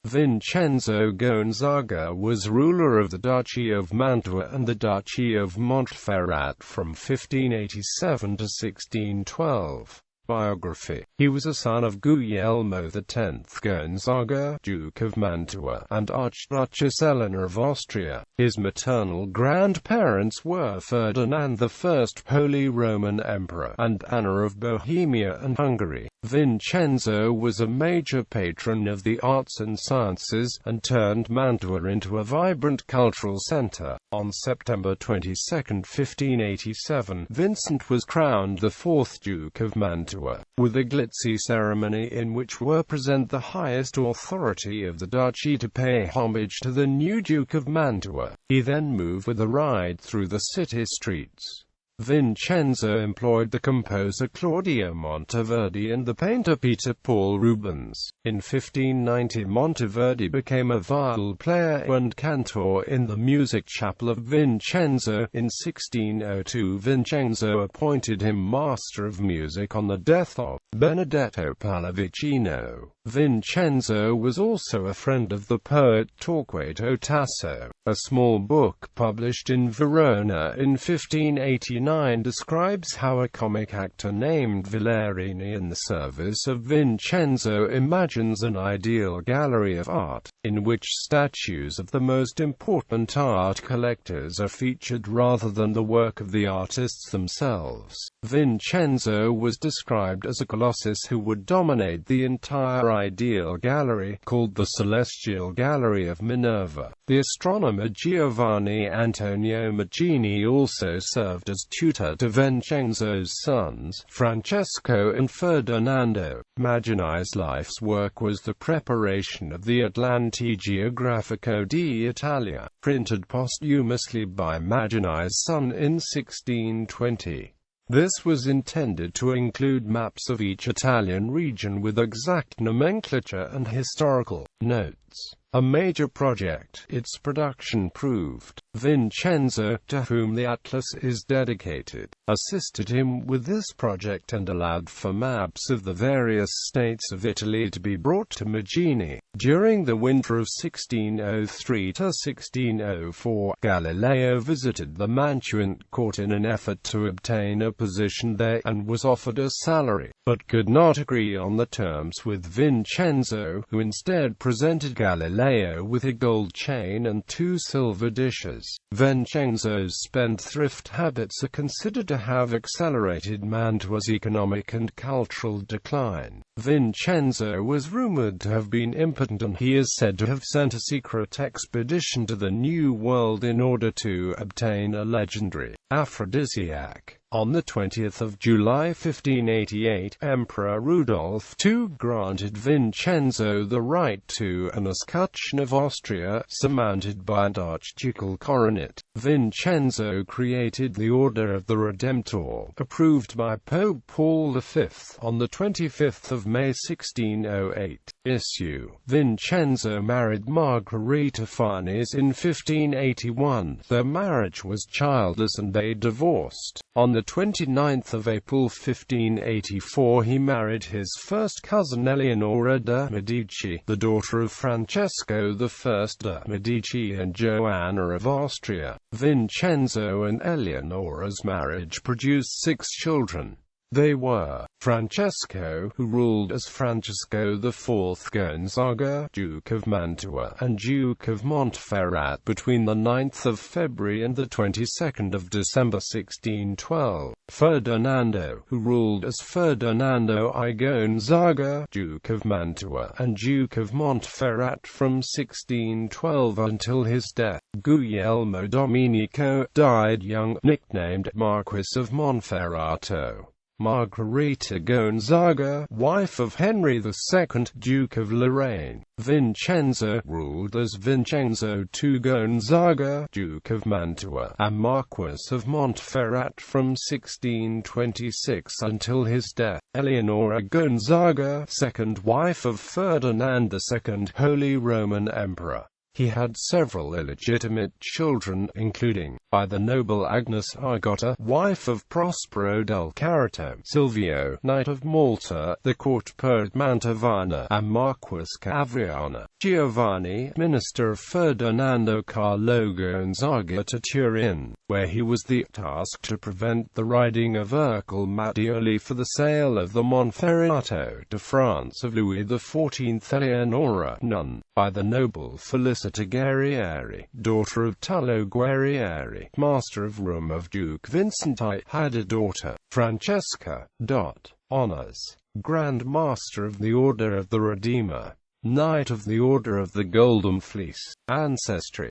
Vincenzo Gonzaga was ruler of the Duchy of Mantua and the Duchy of Montferrat from 1587 to 1612. Biography. He was a son of Guglielmo X Gonzaga, Duke of Mantua, and Archduchess Eleanor of Austria. His maternal grandparents were Ferdinand I, Holy Roman Emperor, and Anna of Bohemia and Hungary. Vincenzo was a major patron of the arts and sciences, and turned Mantua into a vibrant cultural center. On September 22, 1587, Vincent was crowned the fourth Duke of Mantua, with a glitzy ceremony in which were present the highest authority of the duchy to pay homage to the new Duke of Mantua. He then moved with a ride through the city streets. Vincenzo employed the composer Claudio Monteverdi and the painter Peter Paul Rubens. In 1590 Monteverdi became a viol player and cantor in the music chapel of Vincenzo. In 1602 Vincenzo appointed him Master of Music on the death of Benedetto Pallavicino. Vincenzo was also a friend of the poet Torquato Tasso. A small book published in Verona in 1589 describes how a comic actor named Valerini in the service of Vincenzo imagines an ideal gallery of art, in which statues of the most important art collectors are featured rather than the work of the artists themselves. Vincenzo was described as a colossus who would dominate the entire ideal gallery, called the Celestial Gallery of Minerva. The astronomer Giovanni Antonio Magini also served as tutor to Vincenzo's sons, Francesco and Ferdinando. Magini's life's work was the preparation of the Atlanti Geografico d'Italia, printed posthumously by Magini's son in 1620. This was intended to include maps of each Italian region with exact nomenclature and historical notes. A major project, its production proved. Vincenzo, to whom the atlas is dedicated, assisted him with this project and allowed for maps of the various states of Italy to be brought to Magini. During the winter of 1603 to 1604, Galileo visited the Mantuan court in an effort to obtain a position there, and was offered a salary, but could not agree on the terms with Vincenzo, who instead presented Galileo with a gold chain and 2 silver dishes. Vincenzo's spendthrift habits are considered to have accelerated Mantua's economic and cultural decline. Vincenzo was rumored to have been impotent, and he is said to have sent a secret expedition to the New World in order to obtain a legendary aphrodisiac. On the 20th of July 1588, Emperor Rudolph II granted Vincenzo the right to an escutcheon of Austria, surmounted by an archducal coronet. Vincenzo created the Order of the Redemptor, approved by Pope Paul V, on the 25th of May 1608. Issue. Vincenzo married Margherita Farnese in 1581. Their marriage was childless and they divorced. On the 29th of April 1584 he married his first cousin Eleonora de' Medici, the daughter of Francesco I de' Medici and Joanna of Austria. Vincenzo and Eleonora's marriage produced 6 children. They were Francesco, who ruled as Francesco IV Gonzaga, Duke of Mantua and Duke of Montferrat between the 9th of February and the 22nd of December 1612. Ferdinando, who ruled as Ferdinando I Gonzaga, Duke of Mantua and Duke of Montferrat from 1612 until his death. Guglielmo Domenico died young, nicknamed Marquis of Monferrato. Margherita Gonzaga, wife of Henry II, Duke of Lorraine. Vincenzo ruled as Vincenzo II Gonzaga, Duke of Mantua and Marquis of Montferrat from 1626 until his death. Eleonora Gonzaga, second wife of Ferdinand II, Holy Roman Emperor. He had several illegitimate children, including, by the noble Agnes Argotta, wife of Prospero del Carito, Silvio, Knight of Malta, the court poet Mantovano, and Marquis Cavriana. Giovanni, minister of Ferdinando Carlo Gonzaga to Turin, where he was tasked to prevent the writing of Ercole Mattioli for the sale of the Monferrato to France of Louis XIV. Eleonora, nun, by the noble Felicita Guerrieri, daughter of Tullo Guerrieri, master of room of Duke Vincent, had a daughter, Francesca. Honors: Grand Master of the Order of the Redeemer, Knight of the Order of the Golden Fleece. Ancestry.